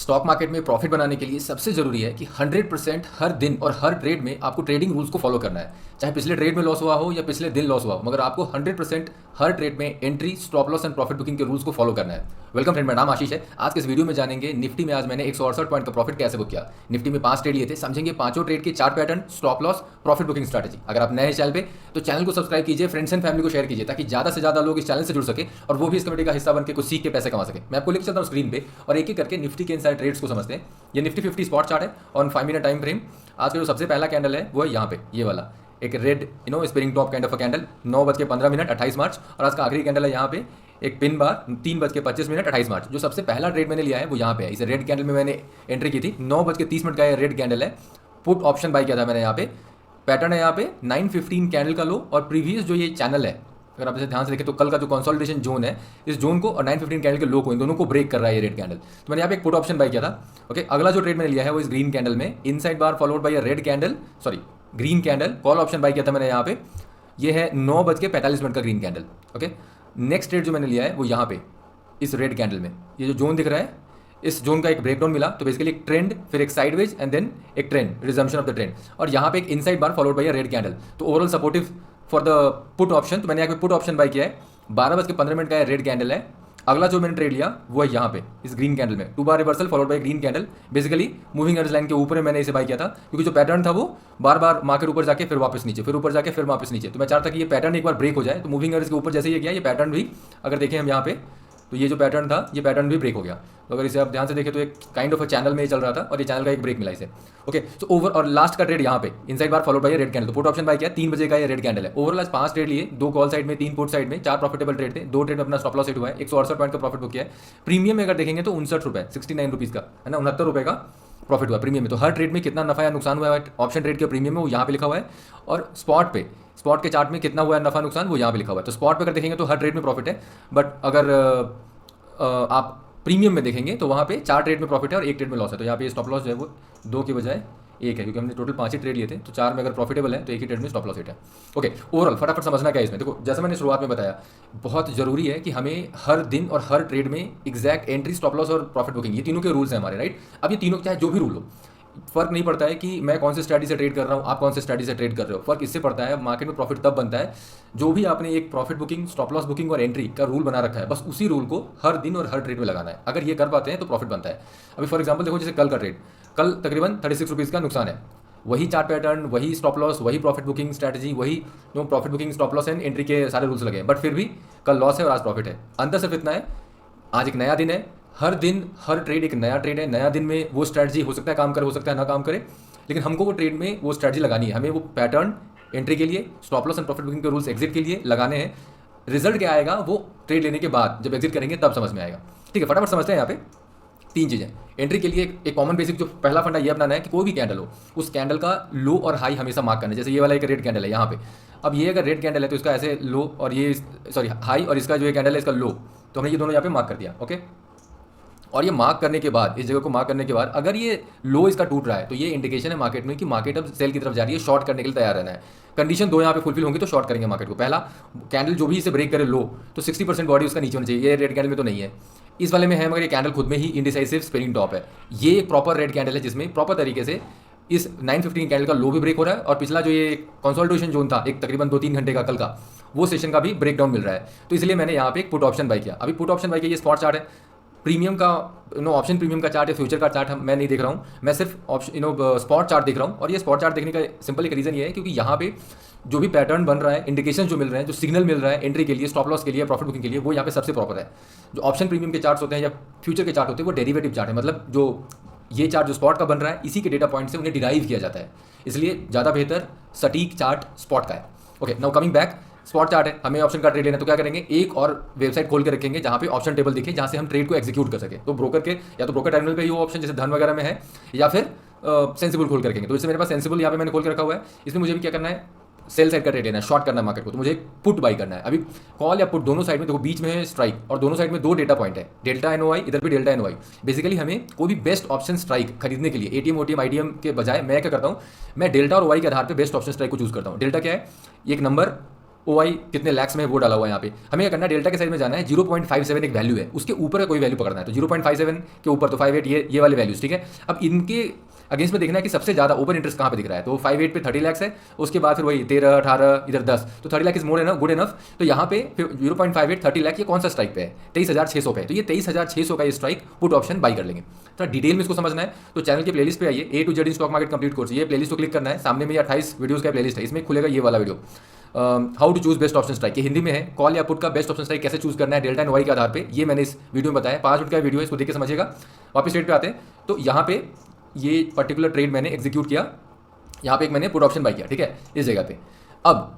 Stock market में profit बनाने के लिए सबसे जरूरी है कि 100% हर दिन और हर ट्रेड में आपको ट्रेडिंग रूल्स को फॉलो करना है। चाहे पिछले ट्रेड में लॉस हुआ हो या पिछले दिन लॉस हुआ हो, मगर आपको 100% हर ट्रेड में entry, stop loss and profit booking के रूल्स को फॉलो करना है। वेलकम फ्रेंड, मेरा नाम आशीष है। आज के इस वीडियो में जानेंगे निफ्टी में आज मैंने 168 पॉइंट का प्रॉफिट कैसे बुक किया। निफ्टी में 5 ट्रेड लिए थे, समझेंगे पांचों ट्रेड के 4 pattern, stop loss, profit booking strategy. अगर आप नए हैं चैनल पे तो चैनल को सब्सक्राइब कीजिए, फ्रेंड्स एंड फैमिली को शेयर कीजिए ताकि ज्यादा से ज्यादा लोग इस चैनल से जुड़ सके और वो भी इस कमेटी का हिस्सा बनकर कुछ सीख के पैसे कमा सके। मैं आपको लिख चलता हूँ स्क्रीन पे और एक एक करके निफ्टी के इनसाइड ट्रेड्स को समझते हैं। ये निफ्टी 50 स्पॉट चार्ट है ऑन 5 मिनट टाइम फ्रेम। आज का जो सबसे पहला कैंडल है वो है यहाँ पे, ये वाला एक red spinning top kind of a candle, 9:15 28 मार्च। और आज का आखिरी कैंडल है यहाँ पे एक पिन बार 3:25 28 मार्च। जो सबसे पहला ट्रेड मैंने लिया है वो यहाँ पे है। इसे रेड कैंडल में मैंने एंट्री की थी। 9:30 का ये रेड कैंडल है। पुट ऑप्शन बाय किया था मैंने। यहाँ पे पैटर्न है यहाँ पे 9:15 कैंडल का लो और प्रीवियस जो ये चैनल है, अगर आप इसे ध्यान से देखें तो कल का जो कंसोलिडेशन जोन है, इस जोन को और 9:15 कैंडल के लो को, इन दोनों को ब्रेक कर रहा है ये रेड कैंडल। तो मैंने यहाँ पे एक पुट ऑप्शन बाय किया था। ओके, अगला जो ट्रेड मैंने लिया है वो इस ग्रीन कैंडल में, inside bar followed by red candle, sorry green candle, call option buy किया था मैंने यहाँ पे। ये है 9:45 का green candle. Okay, next trade जो मैंने लिया है वो यहाँ पे इस रेड कैंडल में, ये जो जोन दिख रहा है, इस जोन का एक ब्रेकडाउन मिला। तो बेसिकली एक ट्रेंड, फिर एक साइडवेज एंड देन एक trend, resumption of the trend, और यहाँ पे एक inside bar followed by red candle. तो overall supportive for the put option. तो मैंने यहाँ पे पुट ऑप्शन बाय किया है। 12:15 का रेड कैंडल है। अगला जो मैंने ट्रेड लिया वो है यहाँ पे इस ग्रीन कैंडल में, 2 bar reversal followed by green candle. Basically moving average line के ऊपर मैंने इसे बाय किया था, क्योंकि जो पैटर्न था वो बार बार मार्केट ऊपर जाके फिर वापस नीचे, फिर ऊपर जाके फिर वापस नीचे। तो मैं चाहता कि ये पैटर्न एक बार ब्रेक हो जाए। तो मूविंग एवरेज के ऊपर जैसे ये गया, ये पैटर्न भी अगर देखें हम यहाँ पे, तो ये जो पैटर्न था ये पैटर्न भी ब्रेक हो गया। तो अगर इसे आप ध्यान से देखें तो एक काइंड ऑफ अ चैनल में ये चल रहा था और ये चैनल का एक ब्रेक मिला इसे। ओके, तो ओवर और लास्ट का ट्रेड यहाँ पे inside bar followed by red candle. तो पुट ऑप्शन बाय किया, 3 बजे का ये रेड कैंडल है। ओवरऑल आज 5 ट्रेड लिए, 2 कॉल साइड में, 3 पुट साइड में, 4 प्रॉफिटेबल ट्रेड थे। 2 ट्रेड में अपना स्टॉप लॉस हिट हुआ है। 168 पॉइंट का प्रॉफिट बुक किया है। प्रीमियम में अगर देखेंगे तो 59 रुपये, 69 रुपीज़ का है ना, 69 रुपये का प्रॉफिट हुआ प्रीमियम में। तो हर ट्रेड में कितना नफा या नुकसान हुआ है ऑप्शन ट्रेड के प्रीमियम में वो यहाँ पे लिखा हुआ है, और स्पॉट पे, स्पॉट के चार्ट में कितना हुआ है नफा नुकसान वो यहाँ पे लिखा हुआ है। तो स्पॉट पे अगर देखेंगे तो हर ट्रेड में प्रॉफिट है, बट अगर आप प्रीमियम में देखेंगे तो वहाँ पे 4 ट्रेड में प्रॉफिट है और 1 ट्रेड में लॉस है। तो यहाँ पे स्टॉप लॉस जो है वो 2 की बजाय 1 है, क्योंकि हमने टोटल 5 ही ट्रेड लिए थे। तो 4 में अगर प्रॉफिटेबल है तो 1 ही ट्रेड में स्टॉप लॉस हिट है। ओके, ओवरऑल फटाफट समझना क्या है इसमें। देखो, जैसा मैंने शुरुआत में बताया, बहुत जरूरी है कि हमें हर दिन और हर ट्रेड में एग्जैक्ट एंट्री, स्टॉप लॉस और प्रॉफिट बुकिंग, ये तीनों के रूल्स हैं हमारे, राइट। अब ये तीनों चाहे जो भी रूल हो, फर्क नहीं पड़ता है कि मैं कौन से स्ट्रैटेजी से ट्रेड कर रहा हूँ, आप कौन से स्ट्रैटेजी से ट्रेड कर रहे हो। फर्क इससे पड़ता है मार्केट में प्रॉफिट तब बनता है जो भी आपने एक profit booking, stop loss booking और एंट्री का रूल बना रखा है, बस उसी रूल को हर दिन और हर ट्रेड में लगाना है। अगर ये कर पाते हैं तो प्रॉफिट बनता है। अभी फॉर एग्जाम्पल देखो, जैसे कल का ट्रेड, कल तकरीबन 36 रुपीज़ का नुकसान है। वही चार्ट पैटर्न, वही स्टॉप लॉस, वही प्रॉफिट बुकिंग स्ट्रैटेजी, वही जो profit booking, stop loss and entry के सारे रूल्स लगे हैं, बट फिर भी कल लॉस है और आज प्रॉफिट है। अंतर सिर्फ इतना है, आज एक नया दिन है, हर दिन हर ट्रेड एक नया ट्रेड है। नया दिन में वो स्ट्रैटेजी हो सकता है काम करे, हो सकता है ना काम करे, लेकिन हमको वो ट्रेड में वो स्ट्रैटेजी लगानी है। हमें वो पैटर्न एंट्री के लिए, stop loss and profit booking के रूल्स एग्जिट के लिए लगाने हैं। रिजल्ट क्या आएगा वो ट्रेड लेने के बाद जब एग्जिट करेंगे तब समझ में आएगा। ठीक है, फटाफट समझते हैं। यहाँ पे 3 चीज़ें एंट्री के लिए। एक कॉमन बेसिक जो पहला फंडा ये अपनाना है कि कोई भी कैंडल हो, उस कैंडल का लो और हाई हमेशा मार्क करना है। जैसे ये वाला एक रेड कैंडल है यहाँ पे, अब ये अगर रेड कैंडल है तो इसका ऐसे लो और ये, सॉरी हाई, और इसका जो ये कैंडल है इसका लो, तो हमने ये दोनों यहाँ पे मार्क कर दिया। ओके, और ये मार्क करने के बाद, इस जगह को मार्क करने के बाद अगर ये लो इसका टूट रहा है तो ये इंडिकेशन है मार्केट में कि मार्केट अब सेल की तरफ जा रही है, शॉर्ट करने के लिए तैयार रहना है। कंडीशन 2 यहाँ पे फुलफिल होंगी तो शॉर्ट करेंगे मार्केट को। पहला, कैंडल जो भी इसे ब्रेक करे लो, तो 60% बॉडी उसका नीचे होनी चाहिए। ये रेड कैंडल में तो नहीं है, इस वाले में है, मगर ये कैंडल खुद में ही इंडिसाइसिव स्पिनिंग टॉप है। ये एक प्रॉपर रेड कैंडल है जिसमें प्रॉपर तरीके से इस 9:15 कैंडल का लो भी ब्रेक हो रहा है, और पिछला जो ये कंसोलिडेशन जोन था एक तकरीबन 2-3 घंटे का कल का, वो सेशन का भी ब्रेकडाउन मिल रहा है। तो इसलिए मैंने यहाँ पे एक पुट ऑप्शन बाय किया। अभी पुट ऑप्शन बाय किया, ये स्पॉट चार्ट है, प्रीमियम का ऑप्शन प्रीमियम का चार्ट या फ्यूचर का चार्ट मैं नहीं देख रहा हूँ, मैं सिर्फ ऑप्शन स्पॉट चार्ट देख रहा हूँ। और ये स्पॉट चार्ट देखने का सिंपल एक रीज़न ये है क्योंकि यहाँ पे जो भी पैटर्न बन रहा है, इंडिकेशन जो मिल रहे हैं, जो सिग्नल मिल रहा है एंट्री के लिए, स्टॉप लॉस के लिए, प्रॉफिट बुकिंग के लिए, वो यहाँ पे सबसे प्रॉपर है। जो ऑप्शन प्रीमियम के चार्ट्स होते हैं या फ्यूचर के चार्ट होते हैं वो डेरिवेटिव चार्ट है, मतलब जो ये चार्ट जो स्पॉट का बन रहा है इसी के डेटा पॉइंट से उन्हें डिराइव किया जाता है, इसलिए ज़्यादा बेहतर सटीक चार्ट स्पॉट का है। Okay, now coming back, spot chart है, हमें ऑप्शन का ट्रेड लेना है तो क्या करेंगे, एक और वेबसाइट खोल के रखेंगे जहाँ पे ऑप्शन टेबल दिखे, जहाँ से हम ट्रेड को एग्जीक्यूट कर सके। तो ब्रोकर के, या तो ब्रोकर टर्मिनल पे ही वो ऑप्शन जैसे धन वगैरह में है, या फिर सेंसिबल खोल के रखेंगे। तो इससे मेरे पास सेंसिबल यहाँ पे मैंने खोल के रखा हुआ है। इसमें मुझे भी क्या करना है, सेल साइड का ट्रेड लेना है, शॉर्ट करना है मार्केट को, तो मुझे पुट बाई करना है। अभी कॉल या पुट दोनों साइड में देखो, बीच में है स्ट्राइक और दोनों साइड में 2 डेटा पॉइंट है, डेल्टा एनओआई, इधर भी डेल्टा एनओआई। बेसिकली हमें कोई भी बेस्ट ऑप्शन स्ट्राइक खरीदने के लिए एटीएम ओटीएम आईडीएम के बजाय मैं क्या करता हूँ, मैं डेल्टा और वाई के आधार पर बेस्ट ऑप्शन स्ट्राइक को चूज करता हूँ। डेल्टा क्या है, एक नंबर OI कितने लैक्स में है वो डाला हुआ है यहाँ पे। हमें क्या करना है, डेल्टा के साइड में जाना है, 0.57 एक वैल्यू है, उसके ऊपर का कोई वैल्यू पकड़ना है। तो 0.57 के ऊपर तो 58 ये वाले वैल्यूज, ठीक है। अब इनके अगेंस्ट में देखना है कि सबसे ज़्यादा ओपन इंटरेस्ट कहाँ पे दिख रहा है। तो 58 पे 30 लाख है, उसके बाद फिर वही 13, 18, इधर 10, तो 30 lakh is more enough, good enough. तो यहाँ पे फिर 0.58 30 लाख ये कौन सा स्ट्राइक पे है, 23,600 पे है। तो ये 23,600 का ये स्ट्राइक पुट ऑप्शन बाई कर लेंगे। तो डिटेल में इसको समझना है तो चैनल की प्लेलिस्ट पे आइए, A to Z in stock market complete course, ये प्लेलिस्ट को क्लिक करना है। सामने में ये 28 वीडियोस का प्लेलिस्ट है, इसमें खुलेगा ये वाला video, how to choose best option strike, ये हिंदी में है। कॉल या पुट का बेस्ट ऑप्शन स्ट्राइक कैसे चूज करना है डेल्टा एंड OI के आधार पे, ये मैंने इस वीडियो में बताया। 5 मिनट का वीडियो है, इसको देख के समझिएगा। वापस स्ट्रेट पे आते हैं तो यहाँ पे ये पर्टिकुलर ट्रेड मैंने एग्जीक्यूट किया, यहाँ पे एक मैंने पुट ऑप्शन बाई किया, ठीक है, इस जगह पे। अब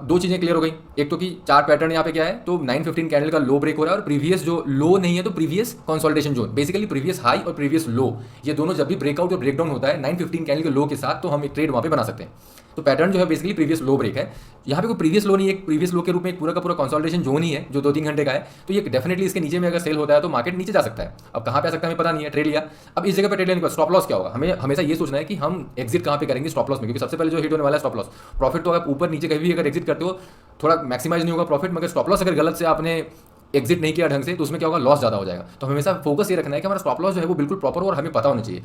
दो चीज़ें क्लियर हो गई, एक तो कि चार्ट पैटर्न यहाँ पे क्या है, तो 915 कैंडल का लो ब्रेक हो रहा है और प्रीवियस जो लो नहीं है तो previous consolidation zone, basically previous high और प्रीवियस लो, ये दोनों जब भी ब्रेकआउट और ब्रेकडाउन होता है 915 कैंडल के लो के साथ, तो हम एक ट्रेड वहाँ पे बना सकते हैं। तो पैटर्न जो है बेसिकली प्रीवियस लो ब्रेक है, यहाँ पे कोई प्रीवियस लो नहीं है, प्रीवियस लो के रूप में एक पूरा का पूरा कंसोलिडेशन जोन ही है जो 2-3 घंटे का है। तो ये डेफिनेटली इसके नीचे में अगर सेल होता है तो मार्केट नीचे जा सकता है। अब कहाँ पे आ सकता है हमें पता नहीं है, ट्रेड लिया। अब इस जगह पे ट्रेड लेने के बाद स्टॉप लॉस क्या होगा, हमें हमेशा ये सोचना है कि हम एग्जिट कहाँ पे करेंगे स्टॉप लॉस में, क्योंकि सबसे पहले जो हिट होने वाला है स्टॉप लॉस। प्रॉफिट तो अगर ऊपर नीचे कहीं भी अगर एग्जिट करते हो थोड़ा मैक्सिमाइज नहीं होगा प्रॉफिट, मगर स्टॉप लॉस अगर गलत से आपने एग्जिट नहीं किया ढंग से तो उसमें क्या होगा, लॉस ज़्यादा हो जाएगा। तो हमेशा फोकस ये रखना है कि हमारा स्टॉप लॉस जो है वो बिल्कुल प्रॉपर हो और हमें पता होना चाहिए।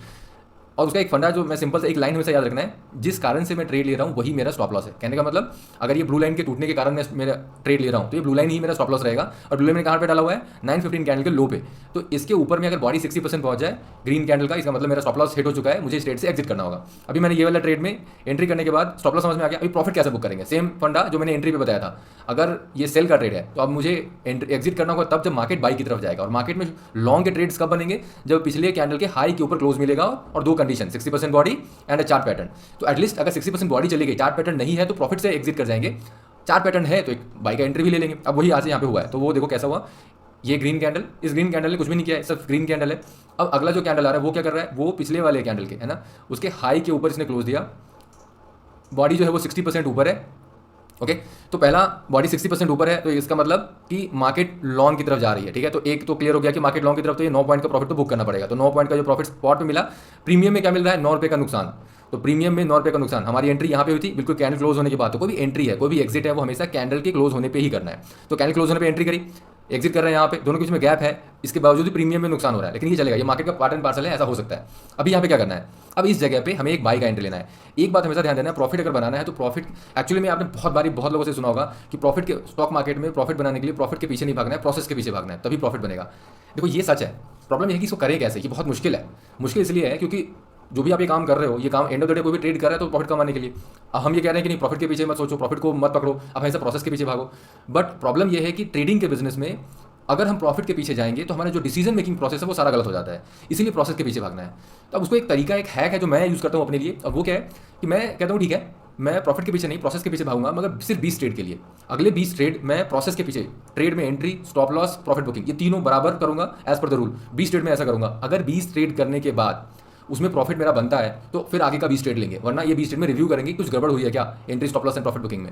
और उसका एक फंडा जो मैं सिंपल से एक लाइन हमेशा याद रखना है, जिस कारण से मैं ट्रेड ले रहा हूँ वही मेरा स्टॉप लॉस है। कहने का मतलब अगर ये ब्लू लाइन के टूटने के कारण मैं मेरा ट्रेड ले रहा हूँ तो ये ब्लू लाइन ही मेरा स्टॉप लॉस रहेगा। और ब्लू लाइन में कहाँ पे डाला हुआ है, 915 कैंडल के लो पे। तो इसके ऊपर में अगर बॉडी 60% पहुंच जाए ग्रीन कैंडल का, इसका मतलब मेरा स्टॉप लॉस हिट हो चुका है, मुझे इस ट्रेड से एग्जिट करना होगा। अभी मैंने ये वाला ट्रेड में एंट्री करने के बाद स्टॉप लॉस समझ में आ गया, अभी प्रॉफिट कैसे बुक करेंगे, सेम फंडा जो मैंने एंट्री पे बताया था। अगर ये सेल का ट्रेड है तो अब मुझे एग्जिट करना होगा तब जब मार्केट बाई की तरफ जाएगा। और मार्केट में लॉन्ग के ट्रेड्स कब बनेंगे, जब पिछले कैंडल के हाई के ऊपर क्लोज मिलेगा और दो condition, 60% body and chart pattern. तो एटलीस्ट अगर 60% बॉडी चली गई, चार्ट पैटर्न नहीं है तो प्रॉफिट से एग्जिट कर जाएंगे, चार्ट पैटर्न है तो एक बाई का एंट्री भी ले लेंगे। अब वही आज यहाँ पे हुआ है, तो वो देखो कैसा हुआ, ये ग्रीन कैंडल, इस ग्रीन कैंडल ने कुछ भी नहीं किया है, सिर्फ ग्रीन कैंडल है। अब अगला जो कैंडल आ रहा है वो क्या कर रहा है, वो पिछले वाले कैंडल के है ना, उसके हाई के ऊपर इसने क्लोज दिया, बॉडी जो है वो 60% ऊपर है। ओके तो पहला बॉडी 60% ऊपर है, तो इसका मतलब कि मार्केट लॉन्ग की तरफ जा रही है, ठीक है। तो एक तो क्लियर हो गया कि मार्केट लॉन्ग की तरफ, तो ये 9 पॉइंट का प्रॉफिट तो बुक करना पड़ेगा। तो 9 पॉइंट का जो प्रॉफिट स्पॉट पे मिला, प्रीमियम में क्या मिल रहा है, 9 रुपये का नुकसान। तो प्रीमियम में 9 रुपये का नुकसान, हमारी एंट्री यहाँ पे हुई थी बिल्कुल कैंडल क्लोज होने के बाद। तो कोई भी एंट्री है, कोई भी एग्जिट है, वो हमेशा कैंडल के क्लोज होने पे ही करना है। तो कैंडल क्लोज होने पे एंट्री करी, एग्जिट कर रहे हैं यहाँ पे, दोनों के बीच में गैप है, इसके बावजूद भी प्रीमियम में नुकसान हो रहा है, लेकिन ये चलेगा, ये मार्केट का पार्ट एंड पार्सल है, ऐसा हो सकता है। अभी यहाँ पे क्या करना है, अब इस जगह पे हमें एक बाई का एंट्री लेना है। एक बात हमेशा ध्यान देना है, प्रॉफिट अगर बनाना है तो प्रॉफिट एक्चुअली में आपने बहुत लोगों से सुना होगा कि प्रॉफिट के स्टॉक मार्केट में प्रॉफिट बनाने के लिए प्रॉफिट के पीछे नहीं भागना है, प्रोसेस के पीछे भागना है, तभी प्रॉफिट बनेगा। देखो ये सच है, प्रॉब्लम ये है कि इसको करें कैसे, ये बहुत मुश्किल है। मुश्किल इसलिए है क्योंकि जो भी आप ये काम कर रहे हो, ये काम एंड ऑफ द डे कोई भी ट्रेड कर रहा है तो प्रॉफिट कमाने के लिए। अब हम ये कह रहे हैं कि नहीं, प्रॉफिट के पीछे मत सोचो, प्रॉफिट को मत पकड़ो, आप हमेशा प्रोसेस के पीछे भागो। बट प्रॉब्लम ये है कि ट्रेडिंग के बिजनेस में अगर हम प्रॉफिट के पीछे जाएंगे तो हमारा जो डिसीजन मेकिंग प्रोसेस है वो सारा गलत हो जाता है, इसीलिए प्रोसेस के पीछे भागना है। तो अब उसको एक तरीका, एक हैक है जो मैं यूज़ करता हूँ अपने लिए। अब वो क्या है कि मैं कहता हूँ ठीक है, मैं प्रॉफिट के पीछे नहीं, प्रोसेस के पीछे भागूंगा, मगर सिर्फ 20 ट्रेड के लिए। अगले 20 ट्रेड मैं प्रोसेस के पीछे, ट्रेड में entry, stop loss, profit booking, ये तीनों बराबर करूंगा as per the rule. 20 trade में ऐसा करूंगा। अगर 20 ट्रेड करने के बाद उसमें प्रॉफिट मेरा बनता है तो फिर आगे का 20 ट्रेड लेंगे, वरना ये 20 ट्रेड में रिव्यू करेंगे कुछ गड़बड़ हुई है क्या entry, stop loss and profit booking में।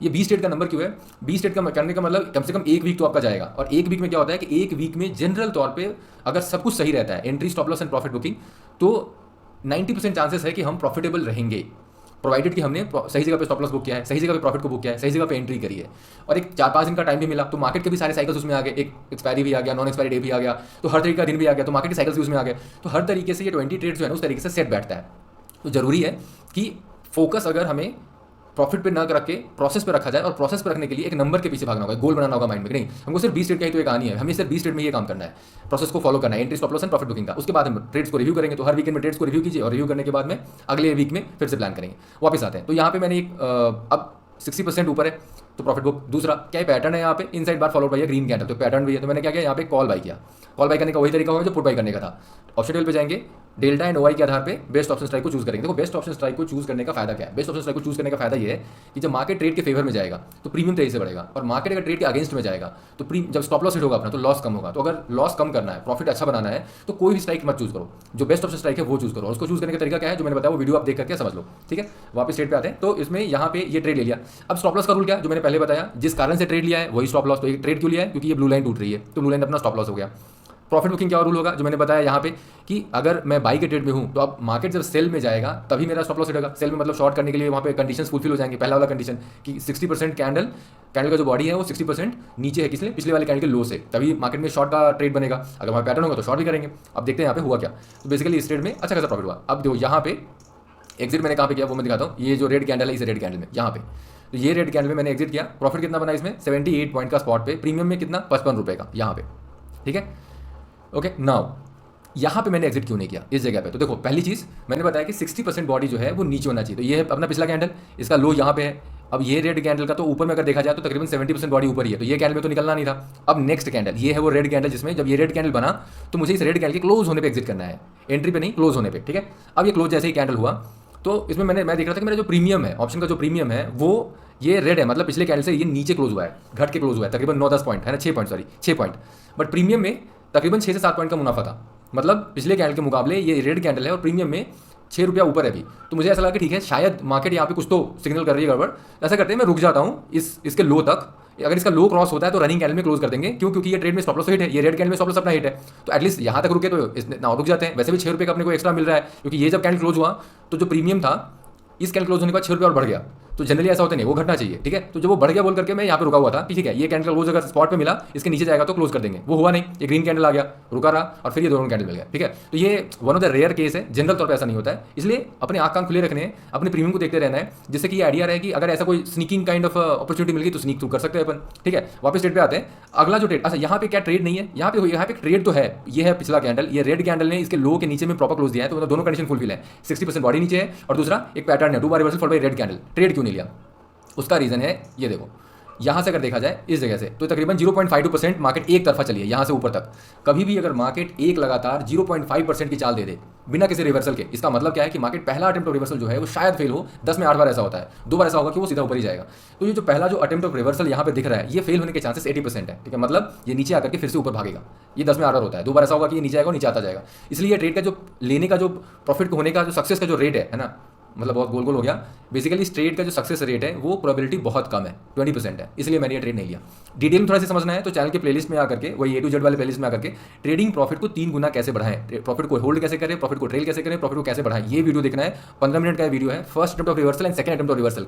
ये 20 ट्रेड का नंबर क्यों है, 20 ट्रेड का करने का मतलब कम से कम एक वीक तो आपका जाएगा। और एक वीक में क्या होता है कि एक वीक में जनरल तौर पे अगर सब कुछ सही रहता है, entry, stop loss and profit booking, तो 90% चांसेस है कि हम प्रॉफिटेबल रहेंगे, प्रोवाइडेड कि हमने सही जगह पे स्टॉप लॉस बुक किया है, सही जगह पे प्रॉफिट को बुक किया है, सही जगह पे एंट्री करी है, और एक 4-5 दिन का टाइम भी मिला। तो मार्केट के भी सारे साइकिल्स उसमें आ गए, एक एक्सपायरी भी आ गया, नॉन एक्सपायरी डे भी आ गया, तो हर तरीके का दिन भी आ गया, तो मार्केट के साइकिल्स भी उसमें आ गए। तो हर तरीके से ये 20 ट्रेड्स जो है ना उस तरीके से सेट बैठता है। तो जरूरी है कि फोकस अगर हमें प्रॉफिट पे ना रख के प्रोसेस पे रखा जाए, और प्रोसेस पे रखने के लिए एक नंबर के पीछे भागना होगा, गोल बनाना होगा माइंड में। नहीं, हमको सिर्फ 20 ट्रेड का ही तो एक आनी है, हमें सिर्फ 20 ट्रेड में ये काम करना है, प्रोसेस को फॉलो करना है, entry, stop loss and profit booking का। उसके बाद हम ट्रेड्स को रिव्यू करेंगे, तो हर वीकेंड में ट्रेड्स को रिव्यू कीजिए, और रिव्यू करने के बाद में अगले वीक में फिर से प्लान करेंगे। वापस आते हैं, तो यहाँ पे मैंने एक अब 60% ऊपर है तो प्रॉफिट बुक। दूसरा क्या पैटर्न है, यहाँ पे इनसाइड बार फॉलो बाई है ग्रीन कैंडल, तो पैटर्न भी है। तो मैंने क्या किया, यहाँ पे कॉल बाई किया। कॉल बाई करने का वही तरीका होगा जो पुट बाई करने का था। ऑप्शन टेबल पे जाएंगे, डेल्टा एंड OI के आधार पे बेस्ट ऑप्शन स्ट्राइक को चूज करेंगे। देखो बेस्ट ऑप्शन स्ट्राइक को चूज करने का फायदा क्या है, बेस्ट ऑप्शन स्ट्राइक को चूज करने का फायदा ये है कि जब मार्केट ट्रेड के फेवर में जाएगा तो प्रीमियम तेजी से बढ़ेगा, और मार्केट अगर ट्रेड के अगेंस्ट में जाएगा तो जब स्टॉप लॉस हिट होगा अपना तो लॉस कम होगा। तो अगर लॉस कम करना है, प्रॉफिट अच्छा बनाना है, तो कोई भी स्ट्राइक मत चूज करो, जो बेस्ट ऑप्शन स्ट्राइक है वो चूज करो। और उसको चूज करने का तरीका क्या है जो मैंने बताया, वो वीडियो आप देख करके समझ लो, ठीक है। वापस ट्रेड पे आते हैं, तो इसमें यहाँ पे ये ट्रेड ले लिया। अब स्टॉप लॉस का रूल क्या है जो मैंने पहले बताया, जिस कारण से ट्रेड लिया है वही स्टॉप लॉस। तो ये ट्रेड क्यों लिया है, क्योंकि ये ब्लू लाइन टूट रही है, तो ब्लू लाइन अपना स्टॉप लॉस हो गया। प्रॉफिट बुकिंग क्या रूल होगा जो मैंने बताया यहाँ पे कि अगर मैं बाई के ट्रेड में हूँ तो अब मार्केट जब सेल में जाएगा तभी मेरा स्टॉप लॉस रहेगा। सेल में मतलब शॉर्ट करने के लिए वहाँ पे कंडीशंस फुलफिल हो जाएंगे। पहला वाला कंडीशन कि 60% कैंडल का जो बॉडी है वो 60% नीचे है, किसलिए? पिछले वाले कैंडल के लो से, तभी मार्केट में शॉर्ट का ट्रेड बनेगा। अगर वहाँ पैटर्न होगा तो शॉर्ट भी करेंगे। अब देखते हैं यहाँ पे हुआ क्या। तो बेसिकली इस ट्रेड में अच्छा खासा प्रॉफिट हुआ। अब देखो यहाँ पे एग्जिट मैंने कहाँ पे किया वो मैं दिखाता हूँ। ये जो रेड कैंडल है इस रेड कैंडल में यहाँ पे, तो ये रेड कैंडल में मैंने एग्जिट किया। प्रॉफिट कितना बना इसमें? 78 पॉइंट का स्पॉट पे। प्रीमियम में कितना? 55 रुपये का यहाँ पे, ठीक है। ओके, नाउ यहाँ पे मैंने एग्जिट क्यों नहीं किया इस जगह पे? तो देखो पहली चीज़ मैंने बताया कि 60% बॉडी जो है वो नीचे होना चाहिए। तो ये है अपना पिछला कैंडल, इसका लो यहाँ पे है। अब ये रेड कैंडल का तो ऊपर में अगर देखा जाए तो तकरीबन 70% बॉडी ऊपर ही है, तो ये कैंडल में तो निकलना नहीं था। अब नेक्स्ट कैंडल ये है वो रेड कैंडल, जिसमें जब ये रेड कैंडल बना तो मुझे इस रेड कैंडल के क्लोज होने पे एग्जिट करना है, एंट्री पे नहीं, क्लोज होने पे, ठीक है। अब ये क्लोज जैसे ही कैंडल हुआ तो इसमें मैं देख रहा था कि मेरा जो प्रीमियम है, ऑप्शन का जो प्रीमियम है वो ये रेड है, मतलब पिछले कैंडल से ये नीचे क्लोज हुआ है, घट के क्लोज हुआ है तकरीबन 9-10 पॉइंट है ना, 6 पॉइंट। बट प्रीमियम में तकरीबन 6 से 7 पॉइंट का मुनाफा था। मतलब पिछले कैंडल के मुकाबले ये रेड कैंडल है और प्रीमियम में 6 रुपया ऊपर है अभी। तो मुझे ऐसा लगा कि ठीक है शायद मार्केट यहाँ पे कुछ तो सिग्नल कर रही है गड़बड़। ऐसा करते हैं मैं रुक जाता हूँ इसके लो तक। अगर इसका लो क्रॉस होता है तो रनिंग कैंडल में क्लोज कर देंगे, क्योंकि ये ट्रेड में स्टॉप लॉस हिट है, ये रेड कैंडल में स्टॉप लॉस अपना हिट है। तो एटलीस्ट यहाँ तक रुके तो इसने ना रुक जाते हैं। वैसे भी 6 रुपये का अपने को एक्स्ट्रा मिल रहा है, क्योंकि ये जब कैंडल क्लोज हुआ तो जो प्रीमियम था इस कैंडल क्लोज होने के बाद 6 रुपये और बढ़ गया। तो जनरली ऐसा होता नहीं, वो घटना चाहिए, ठीक है। तो जब वो बढ़ गया बोल करके मैं यहाँ पे रुका हुआ था, ठीक है, ये कैंडल क्लोज अगर स्पॉट पे मिला इसके नीचे जाएगा तो क्लोज कर देंगे। वो हुआ नहीं, ये ग्रीन कैंडल आ गया, रुका रहा और फिर ये दोनों कैंडल मिल गया, ठीक है। तो ये one of the rare case है, जनरल तौर पर ऐसा नहीं होता है। इसलिए अपने आँख कान खुले रखने हैं, अपने प्रीमियम को देखते रहना है, जिससे कि ये आइडिया रहे कि अगर ऐसा कोई स्नीकिंग काइंड ऑफ अपॉर्चुनिटी मिल गई तो स्नीक थ्रू कर सकते हैं अपन, ठीक है। वापस ट्रेड पे आते हैं। अगला जो ट्रेड, अच्छा यहाँ पे क्या ट्रेड नहीं है, यहाँ पे ट्रेड तो है। ये है पिछला कैंडल, ये रेड कैंडल ने इसके लो के नीचे में प्रॉपर क्लोज दिया है, तो मतलब दोनों कंडीशन फुलफिल है। 60% बॉडी नीचे है और दूसरा एक पैटर्न है 2 bar reversal followed by red candle. Trade क्यों नहीं लिया? उसका रीजन है ये देखो, यहाँ से अगर देखा जाए इस जगह से तो तकरीबन 0.52% मार्केट एक तरफा चली है यहाँ से ऊपर तक। कभी भी अगर मार्केट एक लगातार 0.5% की चाल दे दे बिना किसी रिवर्सल के, इसका मतलब क्या है कि मार्केट पहला अटेम्प्ट ऑफ रिवर्सल जो है वो शायद फेल हो। 10 में 8 बार ऐसा होता है, 2 बार ऐसा होगा कि वो सीधा ऊपर ही जाएगा। तो ये जो पहला जो अटेम्प्ट ऑफ रिवर्सल यहाँ पे दिख रहा है ये फेल होने के चांसेस 80% है, ठीक है। मतलब ये नीचे आकर के फिर से ऊपर भागेगा। ये 10 में 8 बार होता है, 2 बार ऐसा होगा कि ये नीचे आएगा, नीचे आता जाएगा। इसलिए ट्रेड का जो लेने का जो प्रॉफिट होने का जो सक्सेस का जो रेट है ना, मतलब बहुत गोल हो गया। बेसिकली इस ट्रेड का जो सक्सेस रेट है वो प्रोबेबिलिटी बहुत कम है, 20% है। इसलिए मैंने ये ट्रेड नहीं लिया। डिटेल में थोड़ा सा समझना है तो चैनल के प्लेलिस्ट में आकर के, वही A to Z वाले प्लेलिस्ट में आकर के ट्रेडिंग प्रॉफिट को 3 गुना कैसे बढ़ाएं, प्रॉफिट को होल्ड कैसे करें, प्रॉफिट को ट्रेल कैसे करें, प्रॉफिट को कैसे बढ़ाएं, ये वीडियो देखना है। 15 मिनट का वीडियो है। First attempt of reversal and second attempt of reversal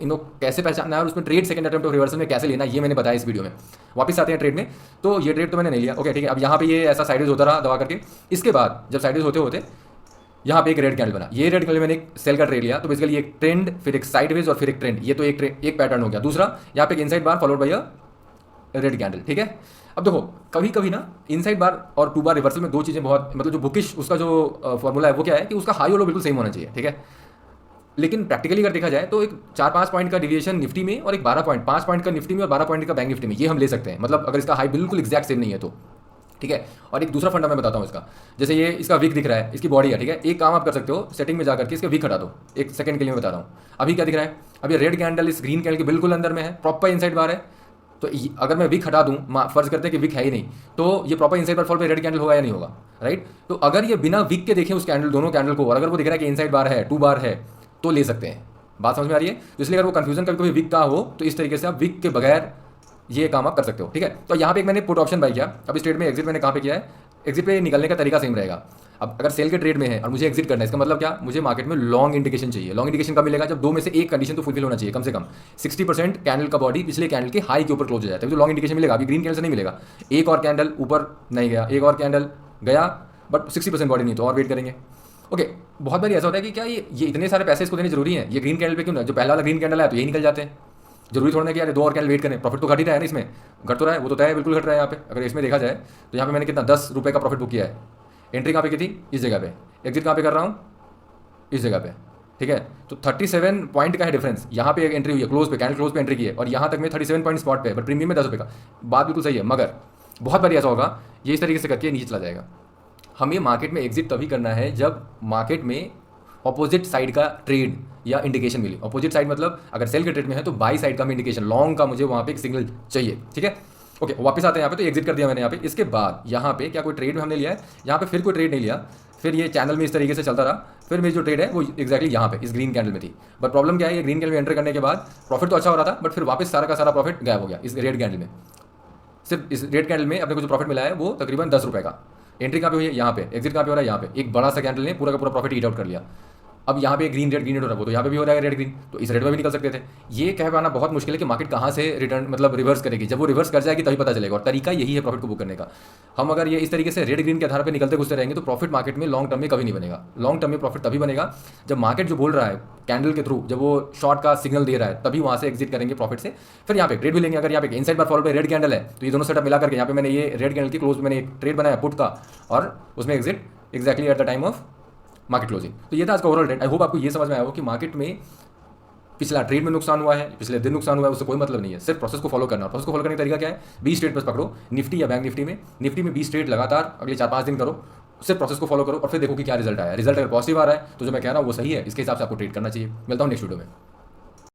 इनको कैसे पहचानना है और उसमें trade second attempt of reversal में कैसे लेना है, ये मैंने बताया इस वीडियो में। वापस आते हैं ट्रेड में। तो ये ट्रेड तो मैंने नहीं लिया, ओके ठीक है। अब यहाँ पे ये ऐसा साइडेज होता रहा दबा करके। इसके बाद जब साइडेज होते होते यहाँ पे एक रेड कैंडल बना, ये रेड कैंडल मैंने एक सेल का ट्रेड लिया। तो बेसिकली एक ट्रेंड, फिर एक साइडवेज और फिर एक ट्रेंड, ये तो एक पैटर्न हो गया। दूसरा यहाँ पे एक inside bar followed by red candle, ठीक है। अब देखो कभी कभी ना इनसाइड बार और 2 बार रिवर्सल में 2 चीज़ें बहुत, मतलब जो बुकिश उसका जो फॉर्मूला है वो क्या है कि उसका हाई और लो बिल्कुल सेम होना चाहिए, ठीक है। लेकिन प्रैक्टिकली अगर देखा जाए तो एक 4-5 पॉइंट का डिविएशन निफ्टी में और एक 5 पॉइंट का निफ्टी में और 12 पॉइंट का बैंक निफ्टी में, ये हम ले सकते हैं। मतलब अगर इसका हाई बिल्कुल एग्जैक्ट सेम नहीं है तो, ठीक है। और एक दूसरा फंडा मैं बताता हूँ इसका, जैसे ये इसका विक दिख रहा है, इसकी बॉडी है, ठीक है। एक काम आप कर सकते हो, सेटिंग में जाकर के इसका विक हटा दो। एक सेकंड के लिए मैं बता रहा हूँ। अभी क्या दिख रहा है, अभी रेड कैंडल इस ग्रीन कैंडल के बिल्कुल अंदर में है, प्रॉपर इनसाइड बार है। तो अगर मैं विक हटा दूँ, फर्ज करते हैं कि विक है ही नहीं, तो ये प्रॉपर इनसाइड बार फॉल पे रेड कैंडल होगा या नहीं होगा, राइट। तो अगर ये बिना विक के देखें उस कैंडल, दोनों कैंडल को, और अगर वो दिख रहा है कि इनसाइड बार है, 2 बार है, तो ले सकते हैं। बात समझ में आ रही है? तो इसलिए अगर वो कंफ्यूजन कभी कभी विक का हो तो इस तरीके से आप विक के बगैर ये काम आप कर सकते हो, ठीक है। तो यहाँ पे एक मैंने पुट ऑप्शन बाय किया। अब इस ट्रेड में एग्जिट मैंने कहाँ पे किया है, एग्जिट पे निकलने का तरीका सेम रहेगा। अब अगर सेल के ट्रेड में है और मुझे एग्जिट करना है, इसका मतलब क्या, मुझे मार्केट में लॉन्ग इंडिकेशन चाहिए। लॉन्ग इंडिकेशन कब मिलेगा, जब 2 में से एक कंडीशन तो फुलफिल होना चाहिए, कम से कम 60% कैंडल का बॉडी पिछले कैंडल के हाई के ऊपर क्लोज हो जाता है, तो लॉन्ग इंडिकेशन मिलेगा। अभी ग्रीन कैंडल से नहीं मिलेगा। एक और कैंडल ऊपर नहीं गया, एक और कैंडल गया बट 60% बॉडी नहीं, तो और वेट करेंगे। ओके, बहुत बार ऐसा होता है कि क्या ये इतने सारे पैसे इसको देने जरूरी है, ये ग्रीन कैंडल पे क्यों ना, जो पहला वाला ग्रीन कैंडल है तो यही निकल जाते हैं। जरूरी थोड़ा ना कि यार 2 और कैंडल वेट करें, प्रॉफिट तो घट ही रहा है ना, इसमें घट तो रहा है, वो तो तय है, बिल्कुल घट रहा है। यहाँ पे अगर इसमें देखा जाए तो यहाँ पे मैंने कितना 10 रुपये का प्रॉफिट बुक किया है। एंट्री कहाँ पे की थी, इस जगह पे। एग्जिट कहाँ पे कर रहा हूँ, इस जगह पे, ठीक है। तो 37 पॉइंट का है डिफरेंस। यहाँ पे एक एंट्री हुई है, क्लोज पे, कैंडल क्लोज पे एंट्री की है, और यहाँ तक में 37 पॉइंट स्पॉट पे, बट प्रीमियम में 10 रुपये का। बात बिल्कुल सही है, मगर बहुत बार ऐसा होगा ये इस तरीके से करके नीचे चला जाएगा। हमें मार्केट में एग्जिट तभी करना है जब मार्केट में ऑपोजिट साइड का ट्रेड या इंडिकेशन मिले। ऑपोजिट साइड मतलब अगर सेल के ट्रेड में है तो बाई साइड का भी इंडिकेशन, लॉन्ग का मुझे वहाँ पे एक सिग्नल चाहिए, ठीक है। ओके, वापस आते हैं यहाँ पे। तो एग्जिट कर दिया मैंने यहाँ पे। इसके बाद यहाँ पे क्या कोई ट्रेड में हमने लिया है, यहाँ पे फिर कोई ट्रेड नहीं लिया। फिर ये चैनल में इस तरीके से चलता रहा। फिर मेरी जो ट्रेड है वो एक्जैक्टली यहाँ पे इस ग्रीन कैंडल में थी। बट प्रॉब्लम क्या है, ये ग्रीन कैंडल में एंटर करने के बाद प्रॉफिट तो अच्छा हो रहा था, बट फिर वापस सारा का सारा प्रॉफिट गायब हो गया इस रेड कैंडल में। सिर्फ इस रेड कैंडल में अपने को जो प्रॉफिट मिला है वो तकरीबन 10 रुपये का। एंट्री कहाँ पे हुई है? यहाँ पे। एग्जिट कहाँ पे हो रहा है? यहाँ पे। एक बड़ा सा कैंडल ने पूरा का पूरा प्रॉफिट ईट आउट कर लिया। अब यहाँ पे ग्रीन रेड हो रहा है, वो तो यहाँ पे भी हो रहा है रेड ग्रीन, तो इस रेड में भी निकल सकते थे। ये कह पाना बहुत मुश्किल है कि मार्केट कहाँ से रिटर्न मतलब रिवर्स करेगी। जब वो रिवर्स कर जाएगी तभी पता चलेगा, और तरीका यही है प्रॉफिट को बुक करने का। हम अगर ये इस तरीके से रेड ग्रीन के आधार पर निकलते घुसते रहेंगे तो प्रॉफिट मार्केट में लॉन्ग टर्म में कभी नहीं बनेगा। लॉन्ग टर्म में प्रॉफिट तभी बनेगा जब मार्केट जो बोल रहा है कैंडल के थ्रू, जब वो शॉर्ट का सिग्नल दे रहा है, तभी वहाँ से एग्जिट करेंगे प्रॉफिट से। फिर यहाँ पे ट्रेड भी लेंगे। अगर यहाँ पे इनसाइड बार फॉलो पे रेड कैंडल है तो ये दोनों सेटअप मिला करके यहाँ पे मैंने ये रेड कैंडल की क्लोज मैंने एक ट्रेड बनाया पुट का, और उसमें exit exactly at the time of market closing. तो ये था आज का ओवरऑल ट्रेंड। आई होप आपको ये समझ में आया हो कि मार्केट में पिछला ट्रेड में नुकसान हुआ है, पिछले दिन नुकसान हुआ है, उससे कोई मतलब नहीं है। सिर्फ प्रोसेस को फॉलो करना। प्रोसेस को फॉलो करने का तरीका क्या है? 20 ट्रेड बस पकड़ो, निफ्टी या बैंक निफ्टी में 20 ट्रेड लगातार अगले 4-5 दिन करो। सिर्फ प्रोसेस को फॉलो करो और फिर देखो कि क्या रिजल्ट आया। रिजल्ट अगर पॉजिटिव आ रहा है तो जो मैं कह रहा हूँ वो सही है, इसके हिसाब से आपको ट्रेड करना चाहिए। मिलता हूँ नेक्स्ट वीडियो में।